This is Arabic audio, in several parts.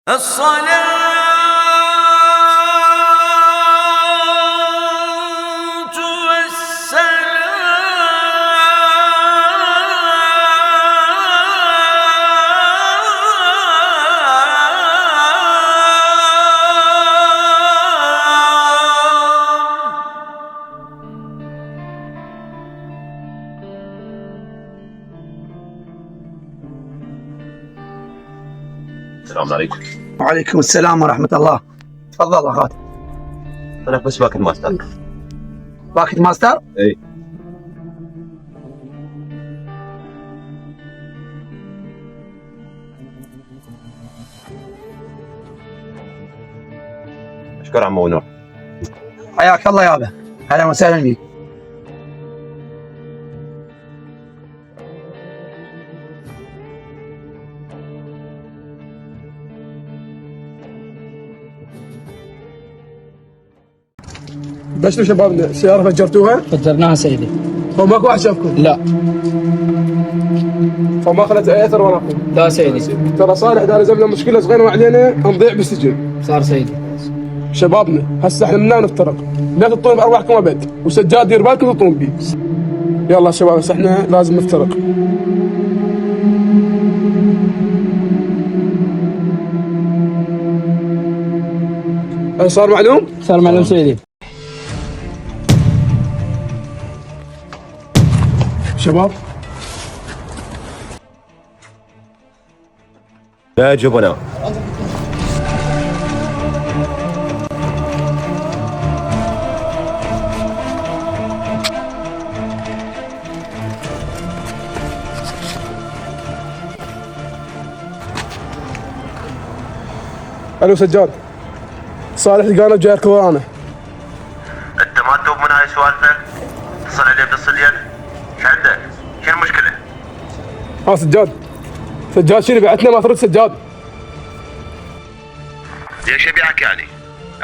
الصلاة السلام عليكم. وعليكم السلام ورحمة الله. تفضل أخوات. أنا بس باكت ماستر. باكت ماستر؟ إي. أشكر عمو نور. حياك الله يابا، أهلا وسهلا بك. بشروا شبابنا، السيارة فجرتوها؟ فجرناها سيدي. فماكو واحد شافكم؟ لا. فما خلت أي أثر وراكم؟ لا سيدي. ترى صالح إذا لزمنا مشكلة صغيرة وعلينا نضيع بالسجن. صار سيدي. شبابنا هسه احنا منا نفترق، لا تطون بأرواحكم أبد، وسجاد دير بالكم تطون بيه. يلا شباب هسه احنا لازم نفترق. صار معلوم؟ صار معلوم سيدي. شباب لا جبنا. الو سجاد، صالح لقانا جاي يركض ورانا. انت ما تتوب من هاي سوالفك؟ اتصل عليه باتصل يد. ايش عندك؟ شو المشكلة؟ سجاد شنو بعتنا ما ترد سجاد؟ ليش يبيعك يعني؟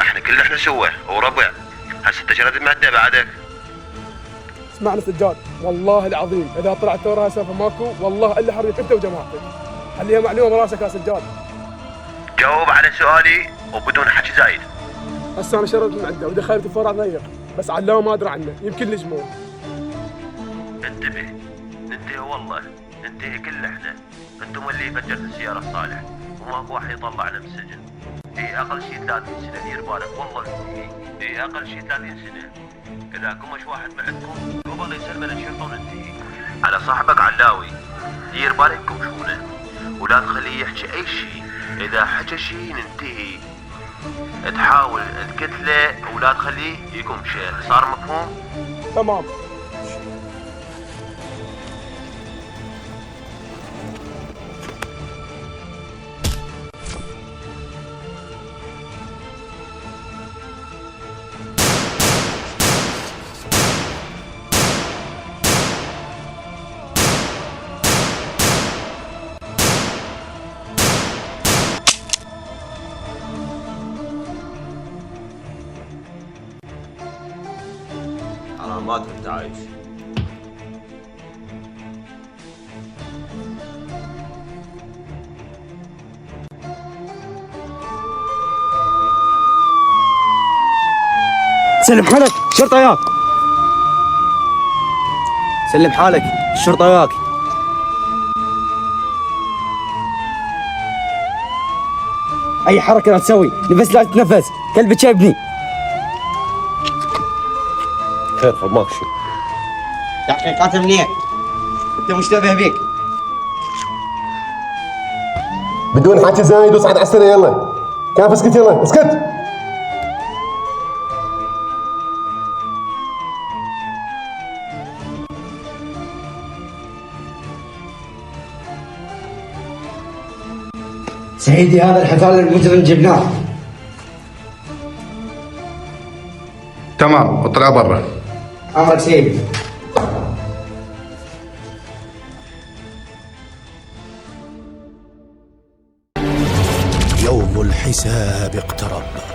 احنا كلنا احنا سوا وربع، هسه انت شرد المادة بعدك. اسمعني سجاد، والله العظيم اذا طلعت وراها سالفة ماكو والله الا حريق انت وجماعتك. خليها معلومة براسك يا سجاد. جاوب على سؤالي وبدون حكي زايد. هسه انا شريت المعده ودخلت الفرع ضيق، بس علامه ما ادري عنه، يمكن لجموع. انتبه، ننتهي والله، ننتهي كل احنا. انتم اللي فجرت السيارة صالح، وماكو واحد يطلعنا من السجن. اي اقل شيء 30 سنة، دير بالك والله اي اقل شيء 30 سنة. اذا كمش واحد معكم قبل يسلمنا الشرطة وننتهي. على صاحبك علاوي، دير بالك كمشونه، ولا تخليه يحكي اي شيء. إذا حكى شيء ننتهي. تحاول تقتله ولا تخليه يقوم شيء، صار مفهوم؟ تمام. علامات التعايش. سلم حالك، الشرطة ياك. سلم حالك، الشرطة ياك. أي حركة لا تسوي، نفس لا تتنفس، كلبك شايبني. خير خماك شو؟ تحقيقات أمنية، أنت مشتبه بك. بدون حكي زايد واصعد على السريع يلا. كيف اسكت يلا اسكت. سيدي هذا الحفال المجرم جبناه. تمام اطلع برا. أمرك سيدي. يوم الحساب اقترب.